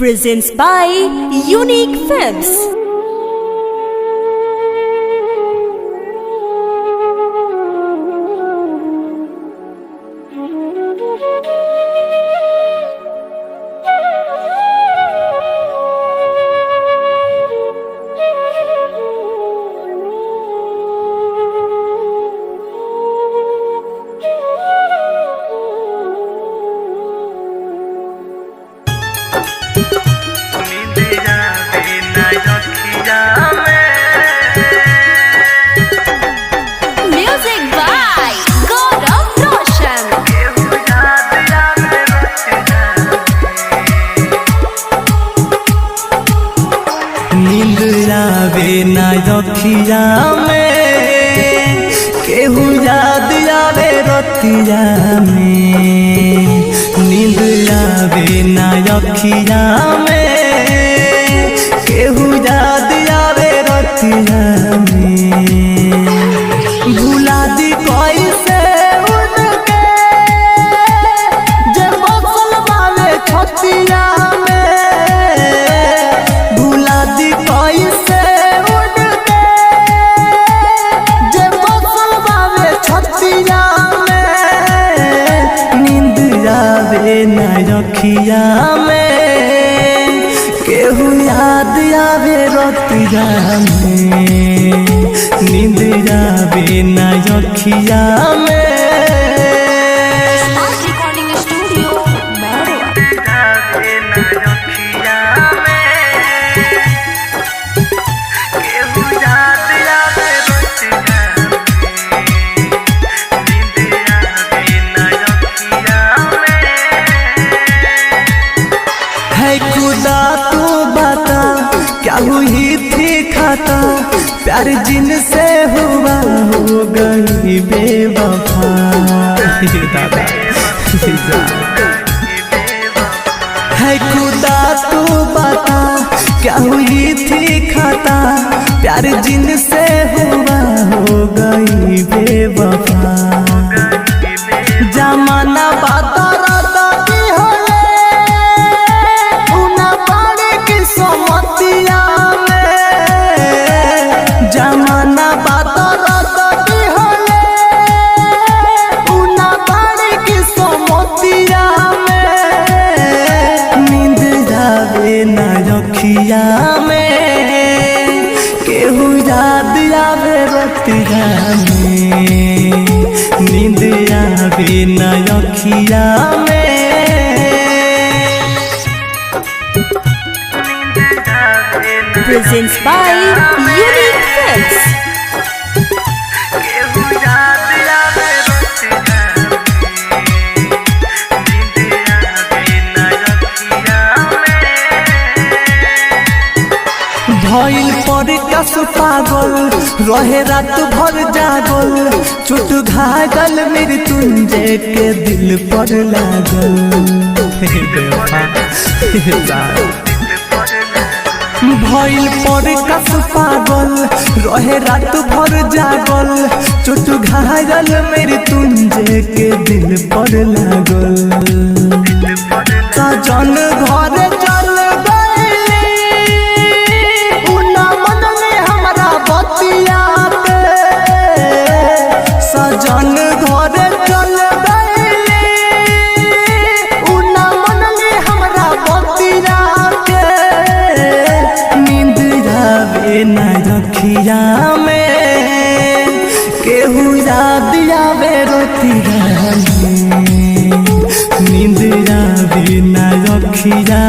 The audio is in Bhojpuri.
presents by Unique Films. Music by Gaurav Roshan. नींद आवे ना रखिया में केहू याद आवे रतिया में। नींद आवे ना रखिया में केहू याद आवे रतिया में। भुला दी कैसे उनके जे बसल बावे छतिया में। भुला दी कैसे उनके जे बसल बावे छतिया में। नींद आवे ना रखिया में केहू याद आवे रतिया में। नींद आवे ना रखिया में। Smart Recording Studio, Mehruwa. है खुदा तू बता क्या हुई थी खाता। प्यार जिनसे हुआ हो गई बेवफा। है खुदा तू बता क्या हुई थी खाता। प्यार जिनसे हुआ हो गई बेवफा। जमाना बाता जमाना बात उना बाड़ी की सोमतिया में। नींद आवे ना रखिया में केहू याद आवे रतिया में। नींद आवे ना रखिया में। Presents by Unique Films. भइल पर कस पागल रहे रात भर जागल। चोट घायल मृत्युंजय के दिल पर लागल। भइल पर कस पागल रहे रात भर जागल। चोट घायल मृत्युंजय के दिल पर लागल। सजन घर चल गइली उना मन में हमरा बतिया पे। सजन घर चल गइली उना मन में हमरा बतिया के। नींद आवे ना रखिया में केहू याद आवे रतिया में। नींद आवे ना रखिया